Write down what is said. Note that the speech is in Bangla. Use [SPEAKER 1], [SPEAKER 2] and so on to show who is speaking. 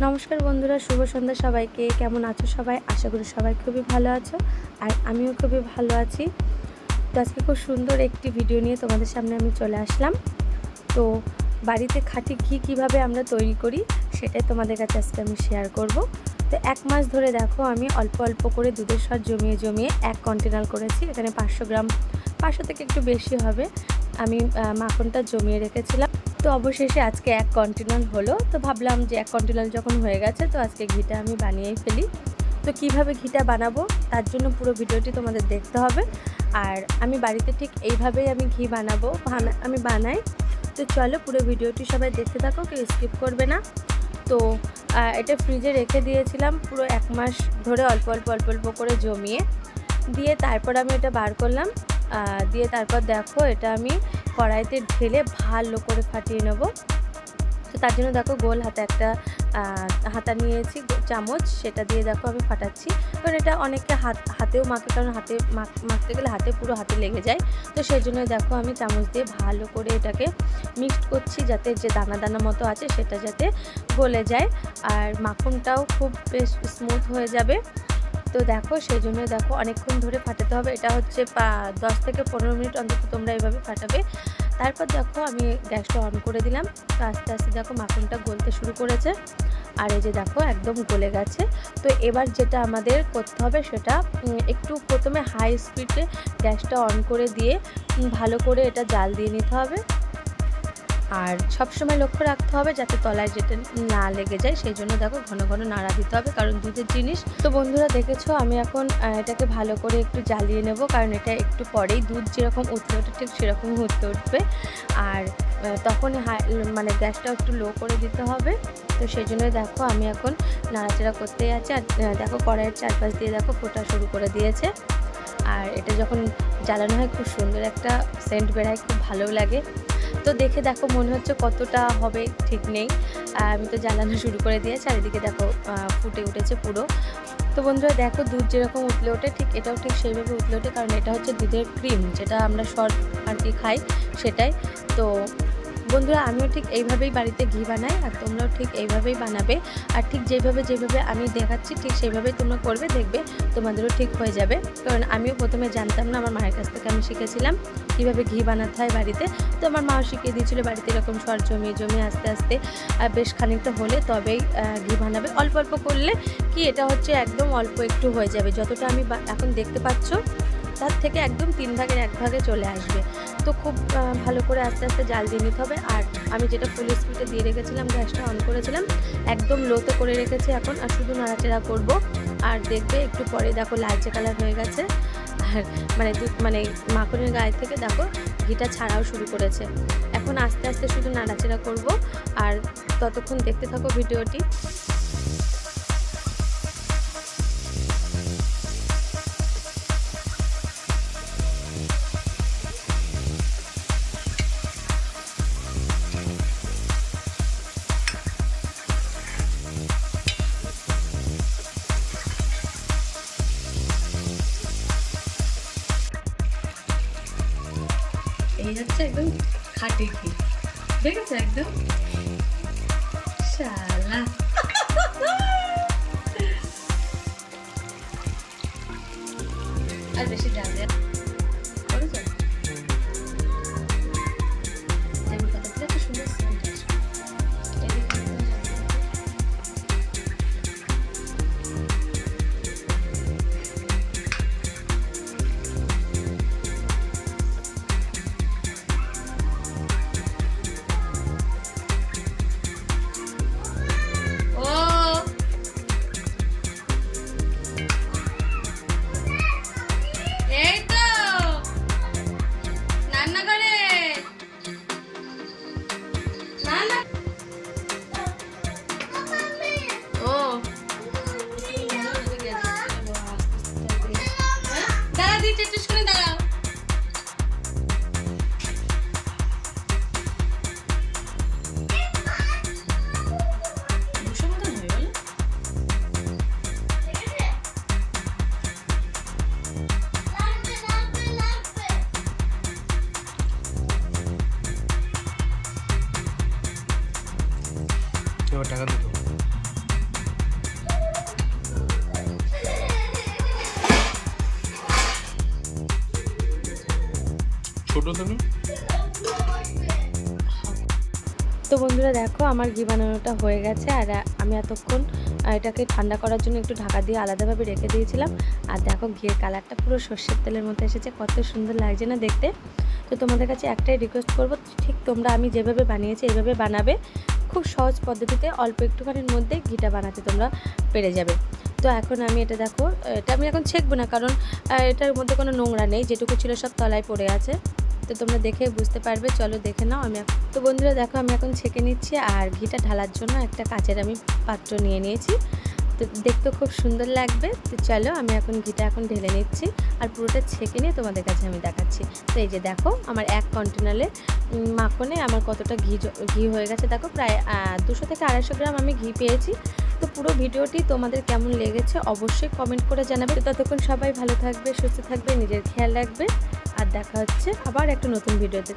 [SPEAKER 1] নমস্কার বন্ধুরা, শুভ সন্ধ্যা সবাইকে। কেমন আছো সবাই? আশা করি সবাই খুবই ভালো আছো, আর আমিও খুবই ভালো আছি। তো আজকে খুব সুন্দর একটি ভিডিও নিয়ে তোমাদের সামনে আমি চলে আসলাম। তো বাড়িতে খাঁটি ঘি কীভাবে আমরা তৈরি করি সেটাই তোমাদের কাছে আজকে আমি শেয়ার করব। তো 1 মাস ধরে দেখো আমি অল্প অল্প করে দুধের স্বাদ জমিয়ে জমিয়ে 1 কন্টেনার করেছি। এখানে 500 গ্রাম, 500 থেকে একটু বেশি হবে, আমি মাখনটা জমিয়ে রেখেছিলাম। তো অবশেষে আজকে 1 কন্টেনার হলো। তো ভাবলাম যে 1 কন্টেনার যখন হয়ে গেছে তো আজকে ঘিটা আমি বানিয়েই ফেলি। তো কিভাবে ঘিটা বানাবো তার জন্য পুরো ভিডিওটি তোমাদের দেখতে হবে। আর আমি বাড়িতে ঠিক এইভাবেই আমি ঘি বানাবো, আমি বানাই। তো চলো পুরো ভিডিওটি সবাই দেখতে থাকো, কেউ স্কিপ করবে না। তো এটা ফ্রিজে রেখে দিয়েছিলাম পুরো 1 মাস ধরে অল্প অল্প অল্প অল্প করে জমিয়ে দিয়ে তারপর আমি এটা বার করলাম। দিয়ে তারপর দেখো এটা আমি কড়াইতে ঢেলে ভালো করে ফাটিয়ে নেব। তো তার জন্য দেখো গোল হাতে একটা হাতা নিয়েছি, চামচ, সেটা দিয়ে দেখো আমি ফাটাচ্ছি। কারণ এটা অনেকে হাতেও মাখে, কারণ হাতে মাখতে গেলে পুরো হাতে লেগে যায়। তো সেই জন্য দেখো আমি চামচ দিয়ে ভালো করে এটাকে মিক্সড করছি, যাতে যে দানা দানা মতো আছে সেটা যাতে গলে যায় আর মাখনটাও খুব বেশ স্মুথ হয়ে যাবে। তো দেখো সেই জন্য দেখো অনেকক্ষণ ধরে ফাটাতে হবে। এটা হচ্ছে 10 থেকে 15 মিনিট অন্তত তোমরা এইভাবে ফাটাবে। তারপর দেখো আমি গ্যাসটা অন করে দিলাম। তো আস্তে আস্তে দেখো মাখনটা গলতে শুরু করেছে, আর এই যে দেখো একদম গলে গেছে। তো এবার যেটা আমাদের করতে হবে সেটা একটু প্রথমে হাই স্পিডে গ্যাসটা অন করে দিয়ে ভালো করে এটা জাল দিয়ে নিতে হবে। আর সবসময় লক্ষ্য রাখতে হবে যাতে তলায় যেটা না লেগে যায়, সেই জন্য দেখো ঘন ঘন নাড়া দিতে হবে, কারণ দুধের জিনিস। তো বন্ধুরা দেখেছো আমি এখন এটাকে ভালো করে একটু জ্বালিয়ে নেব, কারণ এটা একটু পরেই দুধ যেরকম উঠতে ওঠে ঠিক সেরকমই উঠতে উঠবে। আর তখনই মানে গ্যাসটা একটু লো করে দিতে হবে। তো সেই জন্যই দেখো আমি এখন নাড়াচাড়া করতেই আছি। আর দেখো কড়াইয়ের চারপাশ দিয়ে দেখো ফোটা শুরু করে দিয়েছে। আর এটা যখন জ্বালানো হয় খুব সুন্দর একটা সেন্ট বেরোয়, খুব ভালো লাগে। তো দেখে দেখো মনে হচ্ছে কতটা হবে ঠিক নেই, আমি তো জ্বালানো শুরু করে দিয়েছি। আর এদিকে দেখো ফুটে উঠেছে পুরো। তো বন্ধুরা দেখো দুধ যেরকম উতলে ওঠে ঠিক এটাও ঠিক সেইভাবে উতলে ওঠে, কারণ এটা হচ্ছে দুধের ক্রিম, যেটা আমরা সর আর কি খাই সেটাই। তো বন্ধুরা আমিও ঠিক এইভাবেই বাড়িতে ঘি বানাই, আর তোমরাও ঠিক এইভাবেই বানাবে। আর ঠিক যেভাবে আমি দেখাচ্ছি ঠিক সেইভাবেই তোমরা করবে, দেখবে তোমাদেরও ঠিক হয়ে যাবে। কারণ আমিও প্রথমে জানতাম না, আমার মায়ের কাছ থেকে আমি শিখেছিলাম কীভাবে ঘি বানাতে হয় বাড়িতে। তো আমার মাও শিখিয়ে দিয়েছিলো বাড়িতে এরকম সর জমিয়ে জমিয়ে আস্তে আস্তে বেশ খানিকটা হলে তবেই ঘি বানাবে। অল্প অল্প করলে কি এটা হচ্ছে একদম অল্প একটু হয়ে যাবে, যতটা আমি এখন দেখতে পাচ্ছ তার থেকে একদম 3 ভাগের 1 ভাগে চলে আসবে। তো খুব ভালো করে আস্তে আস্তে জাল দিয়ে নিতে হবে। আর আমি যেটা ফুল স্পিডে দিয়ে রেখেছিলাম, গ্যাসটা অন করেছিলাম, একদম লোতে করে রেখেছি এখন। আর শুধু নাড়াচাড়া করব, আর দেখবে একটু পরে দেখো লালচে কালার হয়ে গেছে। আর মানে মাখনের গায়ে থেকে দেখো ঘিটা ছাড়াও শুরু করেছে। এখন আস্তে আস্তে শুধু নাড়াচাড়া করব, আর ততক্ষণ দেখতে থাকো ভিডিওটি। এই হচ্ছে একদম খাঁটি ঘি, দেখেছো একদম শালা। আর বেশি জাল দেয় করেছো, যেমন কথা দিলে তো সুন্দর সেন্ট আসবে। এই তো বন্ধুরা দেখো আমার ঘি বানানোটা হয়ে গেছে। আর আমি এতক্ষণ এটাকে ঠান্ডা করার জন্য একটু ঢাকা দিয়ে আলাদাভাবে রেখে দিয়েছিলাম। আর দেখো ঘিয়ের কালারটা পুরো সর্ষের তেলের মতো এসেছে, কত সুন্দর লাগছে না দেখতে। তো তোমাদের কাছে একটাই রিকোয়েস্ট করব, ঠিক তোমরা আমি যেভাবে বানিয়েছি এইভাবে বানাবে। খুব সহজ পদ্ধতিতে অল্প একটুখানির মধ্যে ঘিটা বানাতে তোমরা পেরে যাবে। তো এখন আমি এটা দেখো, এটা আমি এখন ছেঁকবো না, কারণ এটার মধ্যে কোনো নোংরা নেই, যেটুকু ছিল সব তলায় পড়ে আছে। তো তোমরা দেখে বুঝতে পারবে, চলো দেখে নাও। তো বন্ধুরা দেখো আমি এখন ছেঁকে নিচ্ছি। আর ঘিটা ঢালার জন্য একটা কাচের আমি পাত্র নিয়ে নিয়েছি, তো দেখতে খুব সুন্দর লাগবে। তো চলো আমি এখন ঘিটা এখন ঢেলে নিচ্ছি আর পুরোটা ছেঁকে নিয়ে তোমাদের কাছে আমি দেখাচ্ছি। তো এই যে দেখো আমার এক কন্টেনারে মাখনে আমার কতটা ঘি হয়ে গেছে। দেখো প্রায় 200 থেকে 250 গ্রাম আমি ঘি পেয়েছি। তো পুরো ভিডিওটি তোমাদের কেমন লেগেছে অবশ্যই কমেন্ট করে জানাবে। তো ততক্ষণ সবাই ভালো থাকবে, সুস্থ থাকবে, নিজের খেয়াল রাখবে। আর দেখা হচ্ছে আবার একটা নতুন ভিডিওতে।